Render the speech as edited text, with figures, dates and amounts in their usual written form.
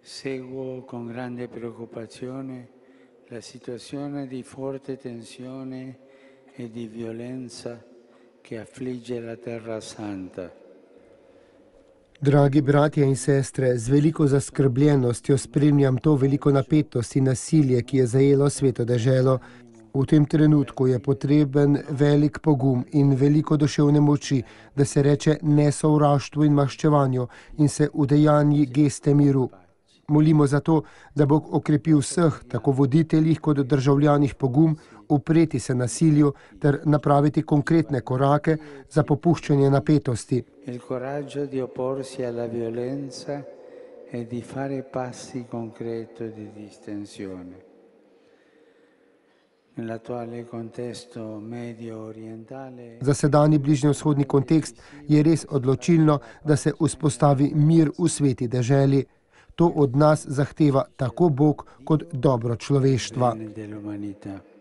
Seguo con grande preoccupazione la situazione di forte tensione e di violenza che affligge la Terra Santa. Dragi bratje in sestre, z veliko zaskrbljenostjo spremljam to veliko napetost in nasilje, ki je zajelo sveto deželo. V tem trenutku je potreben velik pogum in veliko duševne moči, da se reče ne sovraštvu in maščevanju in se udejanji geste miru. Molimo za to, da Bog okrepi vseh, tako voditeljih kot državljanih pogum, upreti se nasilju ter napraviti konkretne korake za popuščanje napetosti. Il coraggio di opporsi alla violenza e di fare passi concreti di distensione. Nell'attuale contesto medio-orientale. Za sedanji bližnjevzhodni kontekst je res odločilno, da se vzpostavi mir v sveti deželi. To od nas zahteva tako Bog kot dobro človeštva. Dell'umanità.